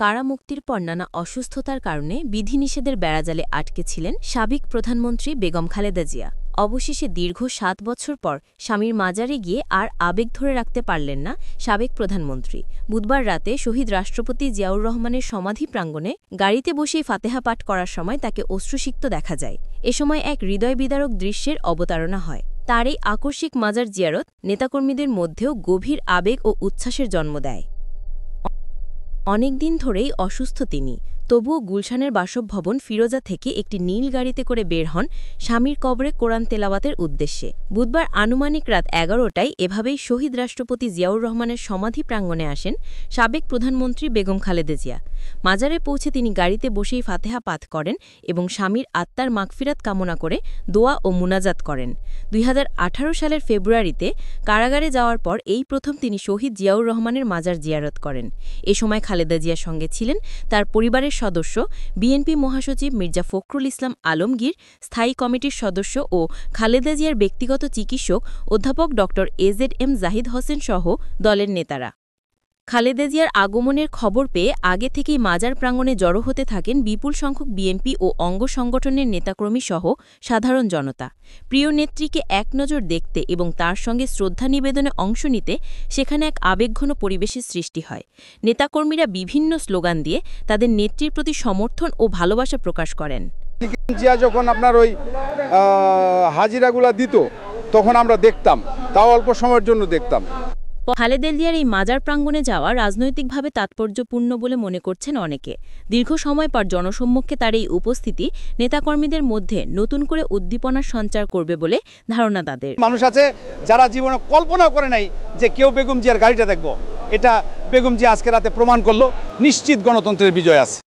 কারামুক্তির পর নানা অসুস্থতার কারণে বিধিনিষেধের বেড়াজালে আটকে ছিলেন সাবেক প্রধানমন্ত্রী বেগম খালেদা জিয়া। অবশেষে দীর্ঘ ৭ বছর পর স্বামীর মাজারে গিয়ে আর আবেগ ধরে রাখতে পারলেন না সাবেক প্রধানমন্ত্রী। বুধবার রাতে শহীদ রাষ্ট্রপতি জিয়াউর রহমানের সমাধি প্রাঙ্গণে গাড়িতে বসেই ফাতেহা পাঠ করার সময় তাকে অশ্রুসিক্ত দেখা যায়। এ সময় এক হৃদয়বিদারক দৃশ্যের অবতারণা হয়। তার এই আকস্মিক মাজার জিয়ারত নেতাকর্মীদের মধ্যেও গভীর আবেগ ও উচ্ছ্বাসের জন্ম দেয়। অনেকদিন ধরেই অসুস্থ তিনি, তবুও গুলশানের বাসভবন ফিরোজা থেকে একটি নীল গাড়িতে করে বের হন স্বামীর কবরে কোরআন তেলাওয়াতের উদ্দেশ্যে। বুধবার আনুমানিক রাত ১১টায় এভাবেই শহীদ রাষ্ট্রপতি জিয়াউর রহমানের সমাধি প্রাঙ্গণে আসেন সাবেক প্রধানমন্ত্রী বেগম খালেদা জিয়া। মাজারে পৌঁছে তিনি গাড়িতে বসেই ফাতেহা পাঠ করেন এবং স্বামীর আত্মার মাগফিরাত কামনা করে দোয়া ও মুনাজাত করেন। ২০১৮ সালের ফেব্রুয়ারিতে কারাগারে যাওয়ার পর এই প্রথম তিনি শহীদ জিয়াউর রহমানের মাজার জিয়ারত করেন। এ সময় খালেদা জিয়ার সঙ্গে ছিলেন তার পরিবারের সদস্য, বিএনপি মহাসচিব মির্জা ফখরুল ইসলাম আলমগীর, স্থায়ী কমিটির সদস্য ও খালেদা জিয়ার ব্যক্তিগত চিকিৎসক অধ্যাপক ড এজেড জাহিদ হোসেন সহ দলের নেতারা। খালেদা জিয়ার আগমনের খবর পেয়ে আগে থেকেই মাজার প্রাঙ্গণে জড়ো হতে থাকেন বিপুল সংখ্যক বিএনপি ও অঙ্গ সংগঠনের নেতাকর্মী সহ সাধারণ জনতা। প্রিয় নেত্রীকে এক নজর দেখতে এবং তার সঙ্গে শ্রদ্ধা নিবেদনে অংশ নিতে সেখানে এক আবেগঘন পরিবেশের সৃষ্টি হয়। নেতাকর্মীরা বিভিন্ন স্লোগান দিয়ে তাদের নেত্রীর প্রতি সমর্থন ও ভালোবাসা প্রকাশ করেন। জিয়া যখন আপনার ওই হাজিরাগুলা দিত তখন আমরা দেখতাম, তাও অল্প সময়ের জন্য দেখতাম। খালেদা জিয়ার এই মাজার প্রাঙ্গণে যাওয়া রাজনৈতিকভাবে তাৎপর্যপূর্ণ বলে মনে করছেন অনেকে। দীর্ঘ সময় পর জনসম্মুখে তার এই উপস্থিতি নেতাকর্মীদের মধ্যে নতুন করে উদ্দীপনার সঞ্চার করবে বলে ধারণা তাদের। মানুষ আছে যারা জীবনে কল্পনা করে নাই যে কেউ বেগম জিয়ার গাড়িটা দেখব, এটা বেগম জিয়া আজকে রাতে প্রমাণ করলো। নিশ্চিত গণতন্ত্রের বিজয় আছে।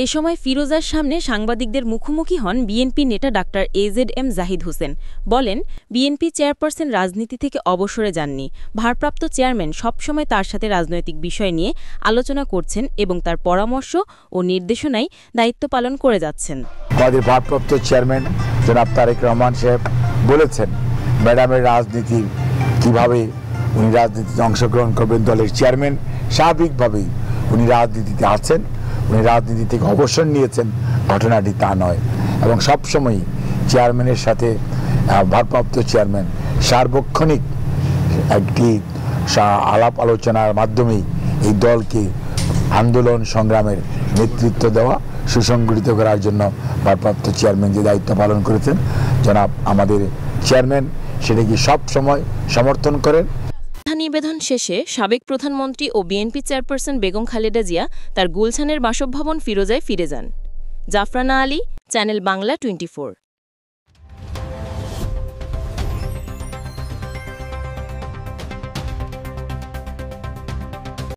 এ সময় ফিরোজার সামনে সাংবাদিকদের মুখোমুখি হন বিএনপি নেতা ডাক্তার এজেড জাহিদ হোসেন। বলেন, বিএনপি চেয়ারপারসন রাজনীতি থেকে অবসরে যাননি। ভারপ্রাপ্ত চেয়ারম্যান সবসময় তার সাথে রাজনৈতিক বিষয় নিয়ে আলোচনা করছেন এবং তার পরামর্শ ও নির্দেশনায় দায়িত্ব পালন করে যাচ্ছেন। আমাদের ভারপ্রাপ্ত চেয়ারম্যান জনাব তারেক রহমান সাহেব বলেছেন ম্যাডামের রাজনীতি কিভাবে উনি রাজনীতিতে অংশগ্রহণ করবেন। দলের চেয়ারম্যান স্বাভাবিকভাবেই উনি রাজনীতিতে আছেন, উনি রাজনীতি থেকে অবসর নিয়েছেন, ঘটনাটি তা নয়। এবং সবসময়ই চেয়ারম্যানের সাথে ভারপ্রাপ্ত চেয়ারম্যান সার্বক্ষণিক একটি আলাপ আলোচনার মাধ্যমেই এই দলকে আন্দোলন সংগ্রামের নেতৃত্ব দেওয়া, সুসংগঠিত করার জন্য ভারপ্রাপ্ত চেয়ারম্যান যে দায়িত্ব পালন করেছেন জনাব আমাদের চেয়ারম্যান সেটাকে সব সময় সমর্থন করেন। নিবেদন শেষে সাবেক প্রধানমন্ত্রী ও বিএনপি চেয়ারপারসন বেগম খালেদা জিয়া তার গুলশানের বাসভবন ফিরোজায় ফিরে যান। জাফরানা আলী, চ্যানেল বাংলা 24।